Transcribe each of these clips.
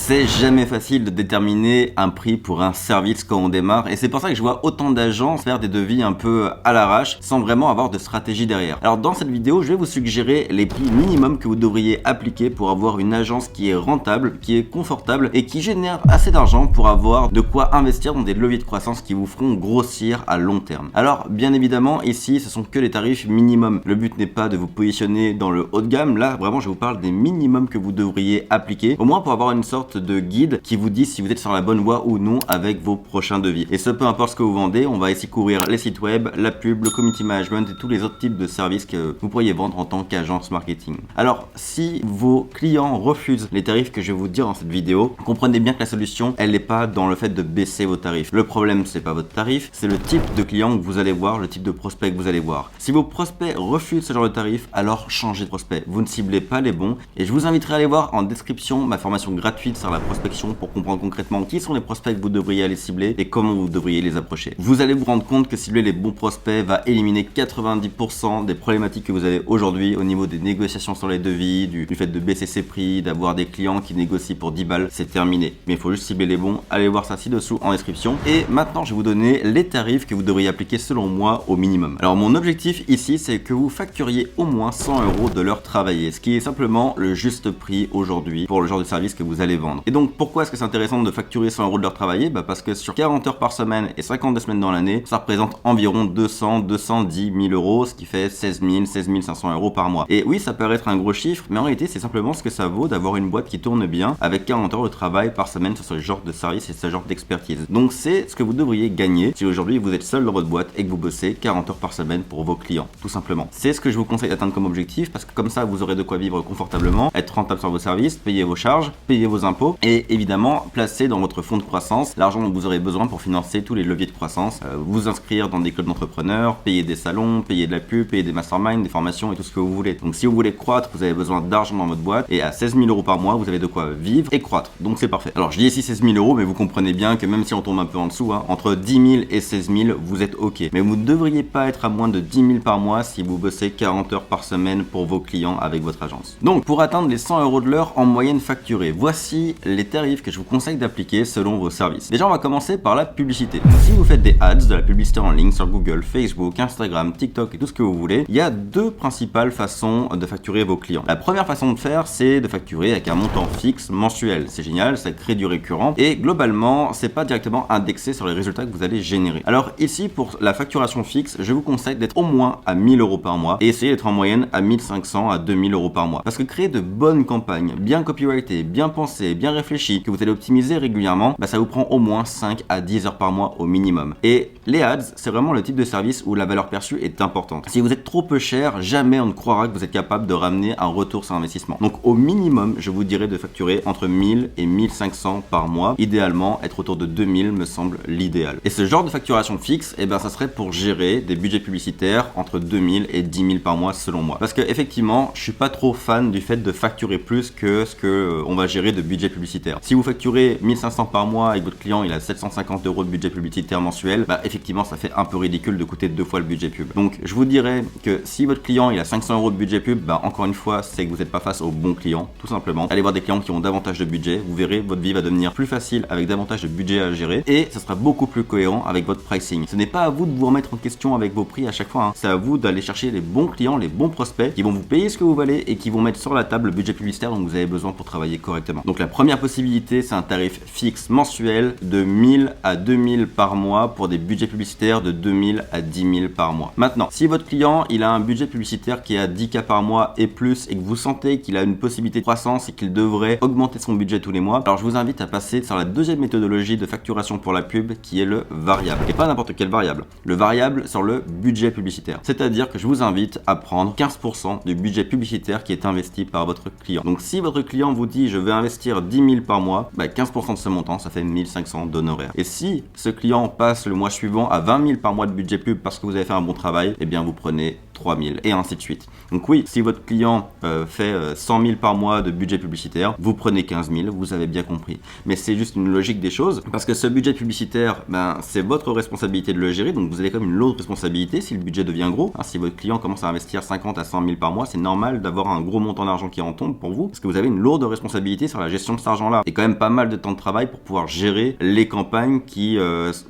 C'est jamais facile de déterminer un prix pour un service quand on démarre et c'est pour ça que je vois autant d'agences faire des devis un peu à l'arrache sans vraiment avoir de stratégie derrière. Alors dans cette vidéo, je vais vous suggérer les prix minimums que vous devriez appliquer pour avoir une agence qui est rentable, qui est confortable et qui génère assez d'argent pour avoir de quoi investir dans des leviers de croissance qui vous feront grossir à long terme. Alors bien évidemment ici ce sont que les tarifs minimums. Le but n'est pas de vous positionner dans le haut de gamme, là vraiment je vous parle des minimums que vous devriez appliquer, au moins pour avoir une sorte de guide qui vous dit si vous êtes sur la bonne voie ou non avec vos prochains devis. Et ce peu importe ce que vous vendez, on va ici couvrir les sites web, la pub, le community management et tous les autres types de services que vous pourriez vendre en tant qu'agence marketing. Alors si vos clients refusent les tarifs que je vais vous dire dans cette vidéo, comprenez bien que la solution elle n'est pas dans le fait de baisser vos tarifs. Le problème c'est pas votre tarif, c'est le type de client que vous allez voir, le type de prospect que vous allez voir. Si vos prospects refusent ce genre de tarif, alors changez de prospect. Vous ne ciblez pas les bons et je vous inviterai à aller voir en description ma formation gratuite sur la prospection pour comprendre concrètement qui sont les prospects que vous devriez aller cibler et comment vous devriez les approcher. Vous allez vous rendre compte que cibler les bons prospects va éliminer 90% des problématiques que vous avez aujourd'hui au niveau des négociations sur les devis, du fait de baisser ses prix, d'avoir des clients qui négocient pour 10 balles, c'est terminé. Mais il faut juste cibler les bons, allez voir ça ci-dessous en description. Et maintenant je vais vous donner les tarifs que vous devriez appliquer selon moi au minimum. Alors mon objectif ici c'est que vous facturiez au moins 100 € de l'heure travaillée, ce qui est simplement le juste prix aujourd'hui pour le genre de service que vous allez vendre. Et donc pourquoi est-ce que c'est intéressant de facturer 100 € de l'heure travaillée? Parce que sur 40 heures par semaine et 52 semaines dans l'année, ça représente environ 210 000 €, ce qui fait 16 500 € par mois. Et oui, ça peut paraître un gros chiffre, mais en réalité c'est simplement ce que ça vaut d'avoir une boîte qui tourne bien avec 40 heures de travail par semaine sur ce genre de service et ce genre d'expertise. Donc c'est ce que vous devriez gagner si aujourd'hui vous êtes seul dans votre boîte et que vous bossez 40 heures par semaine pour vos clients, tout simplement. C'est ce que je vous conseille d'atteindre comme objectif parce que comme ça vous aurez de quoi vivre confortablement, être rentable sur vos services, payer vos charges, payer vos impôts et évidemment placer dans votre fonds de croissance l'argent dont vous aurez besoin pour financer tous les leviers de croissance, vous inscrire dans des clubs d'entrepreneurs, payer des salons, payer de la pub, payer des masterminds, des formations et tout ce que vous voulez. Donc si vous voulez croître, vous avez besoin d'argent dans votre boîte et à 16 000 € par mois, vous avez de quoi vivre et croître. Donc c'est parfait. Alors je dis ici 16 000 €, mais vous comprenez bien que même si on tombe un peu en dessous, entre 10 000 et 16 000, vous êtes ok. Mais vous ne devriez pas être à moins de 10 000 par mois si vous bossez 40 heures par semaine pour vos clients avec votre agence. Donc pour atteindre les 100 € de l'heure en moyenne facturée, voici les tarifs que je vous conseille d'appliquer selon vos services. Déjà on va commencer par la publicité. Si vous faites des ads, de la publicité en ligne sur Google, Facebook, Instagram, TikTok et tout ce que vous voulez, il y a deux principales façons de facturer vos clients. La première façon de faire, c'est de facturer avec un montant fixe mensuel. C'est génial, ça crée du récurrent et globalement, c'est pas directement indexé sur les résultats que vous allez générer. Alors ici, pour la facturation fixe, je vous conseille d'être au moins à 1 000 € par mois et essayer d'être en moyenne à 1 500 à 2 000 € par mois. Parce que créer de bonnes campagnes, bien copyrightées, bien pensées, bien réfléchies, que vous allez optimiser régulièrement, ça vous prend au moins 5 à 10 heures par mois au minimum. Et les ads, c'est vraiment le type de service où la valeur perçue est importante. Si vous êtes trop peu cher, jamais on ne croira que vous êtes capable de ramener un retour sur investissement. Donc au minimum, je vous dirais de facturer entre 1000 et 1500 par mois. Idéalement, être autour de 2000 me semble l'idéal. Et ce genre de facturation fixe, ça serait pour gérer des budgets publicitaires entre 2000 et 10 000 par mois selon moi. Parce que effectivement, je suis pas trop fan du fait de facturer plus que ce que on va gérer de budget publicitaire. Si vous facturez 1500 par mois et que votre client il a 750 € de budget publicitaire mensuel, effectivement ça fait un peu ridicule de coûter 2 fois le budget pub. Donc je vous dirais que si votre client il a 500 € de budget pub, encore une fois c'est que vous n'êtes pas face au bon client, tout simplement. Allez voir des clients qui ont davantage de budget, vous verrez votre vie va devenir plus facile avec davantage de budget à gérer et ça sera beaucoup plus cohérent avec votre pricing. Ce n'est pas à vous de vous remettre en question avec vos prix à chaque fois, c'est à vous d'aller chercher les bons clients, les bons prospects qui vont vous payer ce que vous valez et qui vont mettre sur la table le budget publicitaire dont vous avez besoin pour travailler correctement. Donc la première possibilité c'est un tarif fixe mensuel de 1000 à 2000 par mois pour des budgets publicitaires de 2000 à 10 000 par mois. Maintenant, si votre client il a un budget publicitaire qui est à 10 000 par mois et plus et que vous sentez qu'il a une possibilité de croissance et qu'il devrait augmenter son budget tous les mois, alors je vous invite à passer sur la deuxième méthodologie de facturation pour la pub qui est le variable. Et pas n'importe quelle variable. Le variable sur le budget publicitaire. C'est-à-dire que je vous invite à prendre 15% du budget publicitaire qui est investi par votre client. Donc si votre client vous dit je vais investir 10 000 par mois, 15% de ce montant ça fait 1500 d'honoraires. Et si ce client passe le mois suivant à 20 000 par mois de budget pub parce que vous avez fait un bon travail, vous prenez 3000 et ainsi de suite. Donc oui, si votre client fait 100 000 par mois de budget publicitaire, vous prenez 15 000, vous avez bien compris. Mais c'est juste une logique des choses, parce que ce budget publicitaire, c'est votre responsabilité de le gérer, donc vous avez quand même une lourde responsabilité si le budget devient gros. Si votre client commence à investir 50 à 100 000 par mois, c'est normal d'avoir un gros montant d'argent qui en tombe pour vous, parce que vous avez une lourde responsabilité sur la gestion de cet argent-là. Et quand même pas mal de temps de travail pour pouvoir gérer les campagnes qui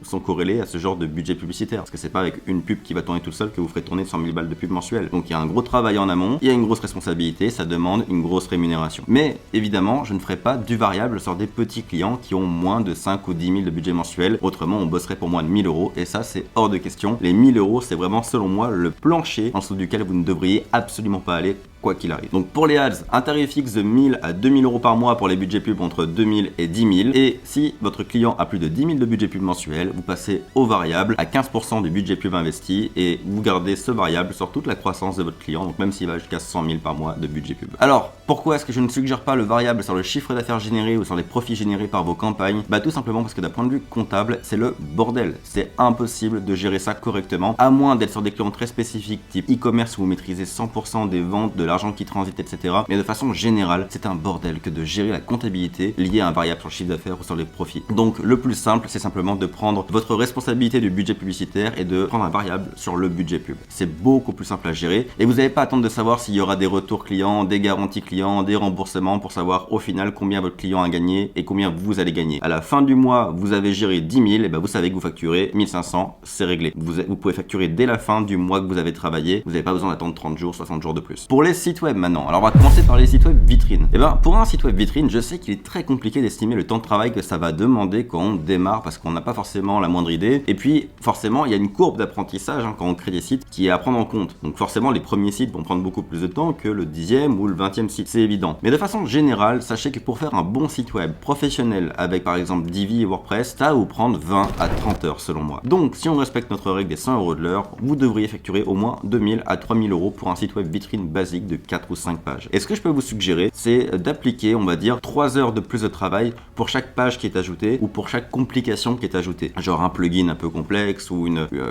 sont corrélées à ce genre de budget publicitaire. Parce que c'est pas avec une pub qui va tourner tout seul que vous ferez tourner 100 000 balles de pub mensuelle. Donc il y a un gros travail en amont, il y a une grosse responsabilité, ça demande une grosse rémunération. Mais évidemment, je ne ferai pas du variable sur des petits clients qui ont moins de 5 ou 10 000 de budget mensuel. Autrement, on bosserait pour moins de 1000 euros et ça, c'est hors de question. Les 1000 euros, c'est vraiment, selon moi, le plancher en dessous duquel vous ne devriez absolument pas aller, quoi qu'il arrive. Donc pour les ads, un tarif fixe de 1000 à 2000 euros par mois pour les budgets pub entre 2000 et 10 000. Et si votre client a plus de 10 000 de budget pub mensuel, vous passez au variable à 15% du budget pub investi et vous gardez ce variable sur toute la croissance de votre client, donc même s'il va jusqu'à 100 000 par mois de budget pub. Alors, pourquoi est-ce que je ne suggère pas le variable sur le chiffre d'affaires généré ou sur les profits générés par vos campagnes? Tout simplement parce que d'un point de vue comptable, c'est le bordel. C'est impossible de gérer ça correctement, à moins d'être sur des clients très spécifiques, type e-commerce où vous maîtrisez 100% des ventes, de l'argent qui transite, etc. Mais de façon générale, c'est un bordel que de gérer la comptabilité liée à un variable sur le chiffre d'affaires ou sur les profits. Donc le plus simple, c'est simplement de prendre votre responsabilité du budget publicitaire et de prendre un variable sur le budget pub. C'est beaucoup plus simple à gérer et vous n'avez pas à attendre de savoir s'il y aura des retours clients, des garanties clients, des remboursements pour savoir au final combien votre client a gagné et combien vous allez gagner. À la fin du mois, vous avez géré 10 000, et vous savez que vous facturez 1500, c'est réglé. Vous pouvez facturer dès la fin du mois que vous avez travaillé, vous n'avez pas besoin d'attendre 30 jours, 60 jours de plus. Pour les sites web maintenant, alors on va commencer par les sites web vitrines. Pour un site web vitrine, je sais qu'il est très compliqué d'estimer le temps de travail que ça va demander quand on démarre parce qu'on n'a pas forcément la moindre idée. Et puis forcément, il y a une courbe d'apprentissage quand on crée des sites qui est à prendre en compte. Donc forcément, les premiers sites vont prendre beaucoup plus de temps que le 10e ou le 20e site, c'est évident. Mais de façon générale, sachez que pour faire un bon site web professionnel avec par exemple Divi et WordPress, ça va vous prendre 20 à 30 heures selon moi. Donc si on respecte notre règle des 100 euros de l'heure, vous devriez facturer au moins 2000 à 3000 euros pour un site web vitrine basique de 4 ou 5 pages. Et ce que je peux vous suggérer, c'est d'appliquer, on va dire, 3 heures de plus de travail pour chaque page qui est ajoutée ou pour chaque complication qui est ajoutée. Genre un plugin un peu complexe ou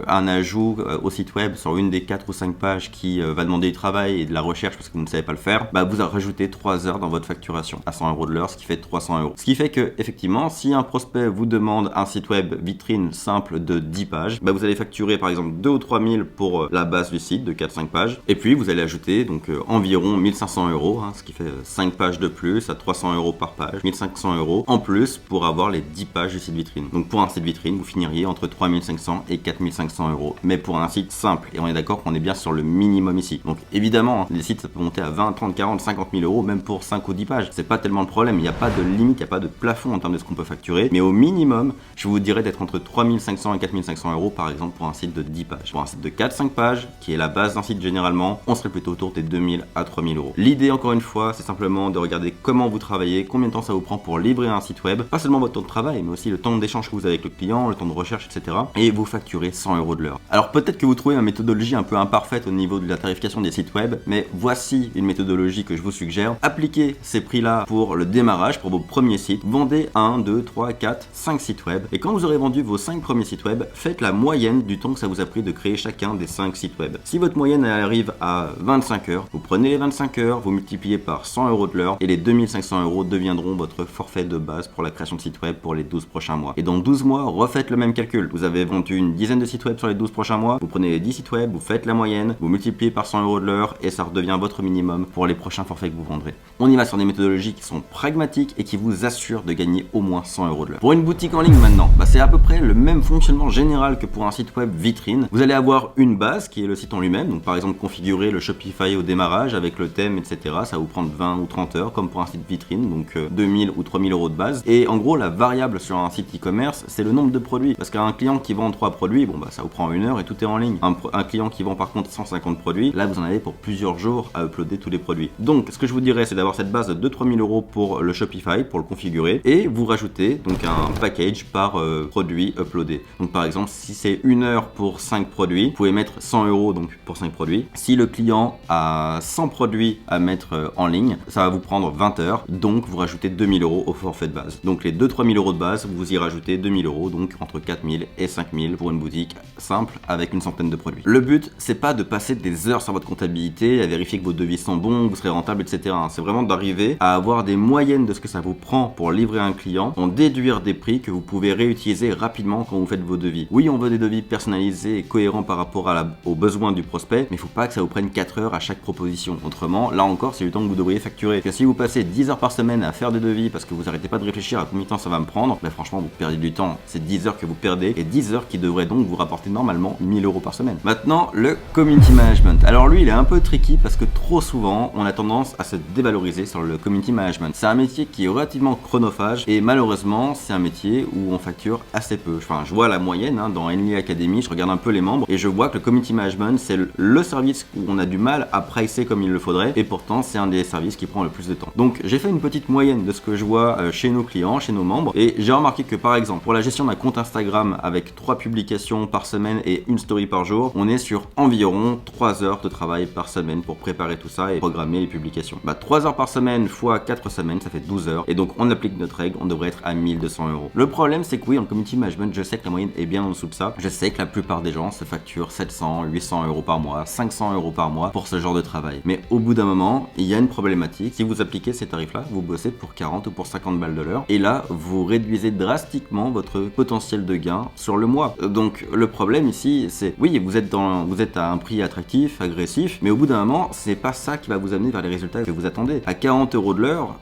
un ajout au site web sur une des 4 ou 5 pages qui va demander du travail et de la recherche parce que vous ne savez pas le faire, vous rajoutez 3 heures dans votre facturation à 100 euros de l'heure, ce qui fait 300 euros. Ce qui fait que, effectivement, si un prospect vous demande un site web vitrine simple de 10 pages, vous allez facturer par exemple 2 ou 3000 pour la base du site de 4-5 pages et puis vous allez ajouter donc environ 1500 euros, ce qui fait 5 pages de plus à 300 euros par page, 1500 euros en plus pour avoir les 10 pages du site vitrine. Donc pour un site vitrine, vous finiriez entre 3500 et 4500 euros, mais pour un site simple. Et on est d'accord qu'on est bien sur le minimum ici. Donc évidemment, les sites ça peut monter à 20, 30, 40, 50 000 euros, même pour 5 ou 10 pages. C'est pas tellement le problème, il n'y a pas de limite, il n'y a pas de plafond en termes de ce qu'on peut facturer, mais au minimum, je vous dirais d'être entre 3500 et 4500 euros par exemple pour un site de 10 pages. Pour un site de 4-5 pages, qui est la base d'un site généralement, on serait plutôt autour des 2000 à 3000 euros. L'idée encore une fois, c'est simplement de regarder comment vous travaillez, combien de temps ça vous prend pour livrer un site web, pas seulement votre temps de travail, mais aussi le temps d'échange que vous avez avec le client, le temps de recherche, etc. Et vous facturez 100 euros de l'heure. Alors peut-être que vous trouvez une méthodologie un peu imparfaite au niveau de la tarification des sites web, mais voici une méthodologie que je vous suggère. Appliquez ces prix-là pour le démarrage, pour vos premiers sites. Vendez 1, 2, 3, 4, 5 sites web. Et quand vous aurez vendu vos 5 premiers sites web, faites la moyenne du temps que ça vous a pris de créer chacun des 5 sites web. Si votre moyenne arrive à 25 heures, vous prenez les 25 heures, vous multipliez par 100 euros de l'heure et les 2500 euros deviendront votre forfait de base pour la création de site web pour les 12 prochains mois. Et dans 12 mois, refaites le même calcul. Vous avez vendu une dizaine de sites web sur les 12 prochains mois, vous prenez les 10 sites web, vous faites la moyenne, vous multipliez par 100 euros de l'heure et ça redevient votre minimum pour les prochains forfaits que vous vendrez. On y va sur des méthodologies qui sont pragmatiques et qui vous assurent de gagner au moins 100 euros de l'heure. Pour une boutique en ligne maintenant, c'est à peu près le même fonctionnement général que pour un site web vitrine. Vous allez avoir une base qui est le site en lui-même, donc par exemple configurer le Shopify au démarrage avec le thème, etc. Ça va vous prendre 20 ou 30 heures comme pour un site vitrine, donc 2000 ou 3000 euros de base. Et en gros, la variable sur un site e-commerce, c'est le nombre de produits. Parce qu'un client qui vend 3 produits, ça vous prend 1 heure et tout est en ligne. Un client qui vend par contre 150 produits, là vous en avez pour plusieurs jours à uploader tous les produits. Donc ce que je vous dirais, c'est d'avoir cette base de 2-3 000 euros pour le Shopify, pour le configurer, et vous rajoutez donc un package par produit uploadé. Donc par exemple, si c'est 1 heure pour 5 produits, vous pouvez mettre 100 euros donc pour 5 produits. Si le client a 100 produits à mettre en ligne, ça va vous prendre 20 heures, donc vous rajoutez 2000 € au forfait de base. Donc les 2-3 000 € de base, vous y rajoutez 2000 €, donc entre 4000 et 5000 pour une boutique simple avec une centaine de produits. Le but, c'est pas de passer des heures sur votre comptabilité, à vérifier que vos devis sont bons, que vous serez rentable, etc. C'est vraiment d'arriver à avoir des moyennes de ce que ça vous prend pour livrer un client, en déduire des prix que vous pouvez réutiliser rapidement quand vous faites vos devis. Oui, on veut des devis personnalisés et cohérents par rapport aux besoins du prospect, mais il faut pas que ça vous prenne 4 heures à chaque proposition. Autrement, là encore, c'est du temps que vous devriez facturer. Parce que si vous passez 10 heures par semaine à faire des devis parce que vous arrêtez pas de réfléchir à combien de temps ça va me prendre, ben franchement, vous perdez du temps. C'est 10 heures que vous perdez et 10 heures qui devraient donc vous rapporter normalement 1000 € par semaine. Maintenant, le community management. Alors lui, il est un peu tricky parce que trop souvent, on a tendance à se dévaloriser sur le community management. C'est un métier qui est relativement chronophage et malheureusement, c'est un métier où on facture assez peu. Enfin, je vois la moyenne dans Henley Academy, je regarde un peu les membres et je vois que le community management, c'est le service où on a du mal à pricer comme il le faudrait et pourtant, c'est un des services qui prend le plus de temps. Donc, j'ai fait une petite moyenne de ce que je vois chez nos clients, chez nos membres et j'ai remarqué que par exemple, pour la gestion d'un compte Instagram avec 3 publications par semaine et une story par jour, on est sur environ 3 heures de travail par semaine pour préparer tout ça et programmer les publications. 3 heures par semaine fois 4 semaines, ça fait 12 heures et donc on applique notre règle, on devrait être à 1200 €. Le problème, c'est que oui, en community management, je sais que la moyenne est bien en dessous de ça. Je sais que la plupart des gens se facturent 700, 800 € par mois, 500 € par mois pour ce genre de travail. Mais au bout d'un moment, il y a une problématique. Si vous appliquez ces tarifs-là, vous bossez pour 40 ou pour 50 balles de l'heure et là, vous réduisez drastiquement votre potentiel de gain sur le mois. Donc le problème ici, c'est oui, vous êtes à un prix attractif, agressif, mais au bout d'un moment, c'est pas ça qui va vous amener vers les résultats que vous attendez. À 40 € de l'heure,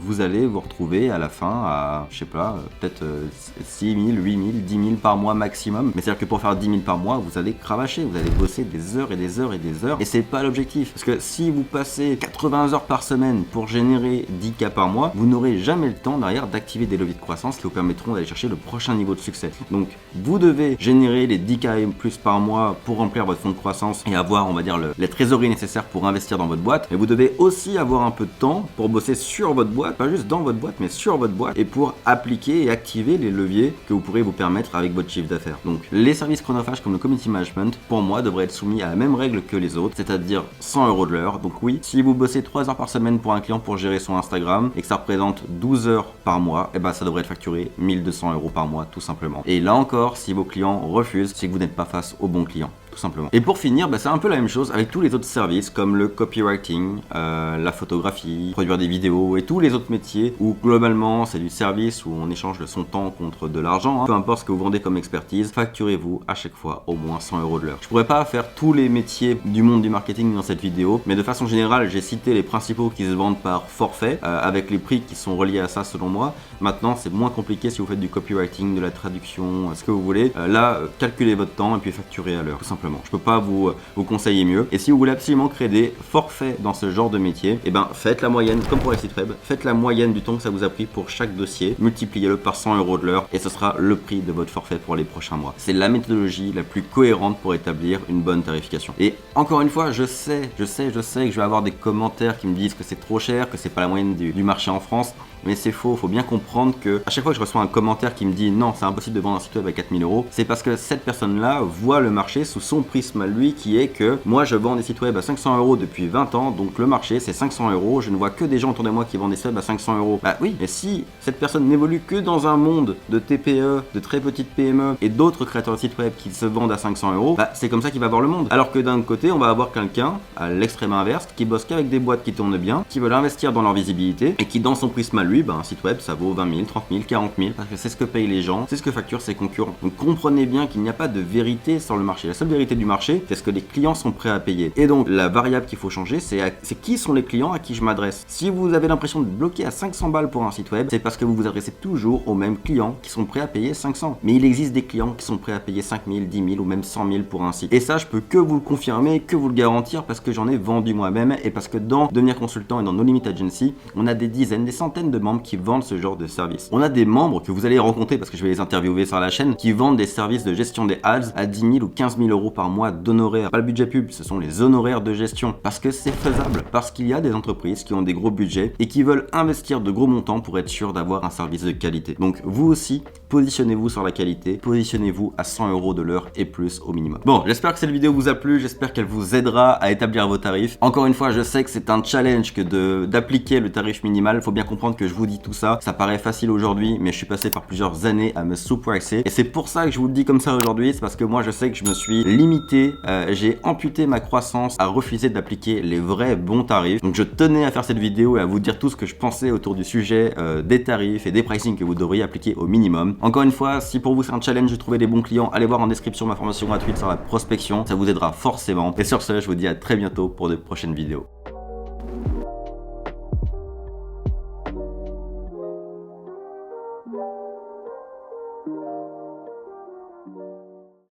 vous allez vous retrouver à la fin à, je sais pas, peut-être 6 000, 8 000, 10 000 par mois maximum. Mais c'est-à-dire que pour faire 10 000 par mois, vous allez cravacher, vous allez bosser des heures et des heures et des heures. Et c'est pas l'objectif. Parce que si vous passez 80 heures par semaine pour générer 10K par mois, vous n'aurez jamais le temps derrière d'activer des leviers de croissance qui vous permettront d'aller chercher le prochain niveau de succès. Donc, vous devez générer les 10K et plus par mois pour remplir votre fonds de croissance et avoir, on va dire, les trésoreries nécessaires pour investir dans votre boîte. Mais vous devez aussi avoir un peu de temps pour bosser sur votre boîte, pas juste dans votre boîte, mais sur votre boîte et pour appliquer et activer les leviers que vous pourrez vous permettre avec votre chiffre d'affaires. Donc, les services chronophages comme le community management, pour moi, devraient être soumis à la même règle que les autres, c'est-à-dire 100 € de l'heure. Donc oui, si vous bossez 3 heures par semaine pour un client pour gérer son Instagram et que ça représente 12 heures par mois, et ben ça devrait être facturé 1200 € par mois tout simplement. Et là encore, si vos clients refusent, c'est que vous n'êtes pas face au bon client. Tout simplement. Et pour finir, c'est un peu la même chose avec tous les autres services comme le copywriting, la photographie, produire des vidéos et tous les autres métiers où globalement c'est du service où on échange son temps contre de l'argent. Peu importe ce que vous vendez comme expertise, facturez-vous à chaque fois au moins 100 € de l'heure. Je pourrais pas faire tous les métiers du monde du marketing dans cette vidéo, mais de façon générale, j'ai cité les principaux qui se vendent par forfait avec les prix qui sont reliés à ça selon moi. Maintenant, c'est moins compliqué si vous faites du copywriting, de la traduction, ce que vous voulez. Là, calculez votre temps et puis facturez à l'heure, tout simplement. Je peux pas vous conseiller mieux. Et si vous voulez absolument créer des forfaits dans ce genre de métier, et faites la moyenne, comme pour les sites web, faites la moyenne du temps que ça vous a pris pour chaque dossier, multipliez-le par 100 € de l'heure et ce sera le prix de votre forfait pour les prochains mois. C'est la méthodologie la plus cohérente pour établir une bonne tarification. Et encore une fois, je sais que je vais avoir des commentaires qui me disent que c'est trop cher, que c'est pas la moyenne du marché en France. Mais c'est faux, faut bien comprendre que à chaque fois que je reçois un commentaire qui me dit non, c'est impossible de vendre un site web à 4000 €, c'est parce que cette personne-là voit le marché sous son prisme à lui qui est que moi je vends des sites web à 500 € depuis 20 ans, donc le marché c'est 500 €, je ne vois que des gens autour de moi qui vendent des sites web à 500 €. Bah oui, mais si cette personne n'évolue que dans un monde de TPE, de très petites PME et d'autres créateurs de sites web qui se vendent à 500 €, c'est comme ça qu'il va voir le monde. Alors que d'un côté, on va avoir quelqu'un à l'extrême inverse qui bosse qu'avec des boîtes qui tournent bien, qui veulent investir dans leur visibilité et qui dans son prisme à lui, un site web ça vaut 20 000, 30 000, 40 000 parce que c'est ce que payent les gens, c'est ce que facturent ses concurrents. Donc comprenez bien qu'il n'y a pas de vérité sur le marché. La seule vérité du marché, c'est ce que les clients sont prêts à payer. Et donc la variable qu'il faut changer, c'est qui sont les clients à qui je m'adresse. Si vous avez l'impression de bloquer à 500 balles pour un site web, c'est parce que vous vous adressez toujours aux mêmes clients qui sont prêts à payer 500. Mais il existe des clients qui sont prêts à payer 5 000, 10 000 ou même 100 000 pour un site. Et ça, je peux que vous le confirmer, que vous le garantir parce que j'en ai vendu moi-même et parce que dans Devenir Consultant et dans No Limit Agency, on a des dizaines, des centaines de membres qui vendent ce genre de service. On a des membres que vous allez rencontrer parce que je vais les interviewer sur la chaîne qui vendent des services de gestion des ads à 10 000 ou 15 000 euros par mois d'honoraires. Pas le budget pub, ce sont les honoraires de gestion parce que c'est faisable, parce qu'il y a des entreprises qui ont des gros budgets et qui veulent investir de gros montants pour être sûr d'avoir un service de qualité. Donc vous aussi, positionnez-vous sur la qualité, positionnez-vous à 100 euros de l'heure et plus au minimum. Bon, j'espère que cette vidéo vous a plu, j'espère qu'elle vous aidera à établir vos tarifs. Encore une fois, je sais que c'est un challenge que d'appliquer le tarif minimal. Faut bien comprendre que je vous dis tout ça, ça paraît facile aujourd'hui, mais je suis passé par plusieurs années à me sous-pricer et c'est pour ça que je vous le dis comme ça aujourd'hui. C'est parce que moi je sais que je me suis limité, j'ai amputé ma croissance à refuser d'appliquer les vrais bons tarifs. Donc je tenais à faire cette vidéo et à vous dire tout ce que je pensais autour du sujet des tarifs et des pricing que vous devriez appliquer au minimum. Encore une fois, si pour vous c'est un challenge de trouver des bons clients, allez voir en description ma formation gratuite sur la prospection, ça vous aidera forcément. Et sur ce, je vous dis à très bientôt pour de prochaines vidéos.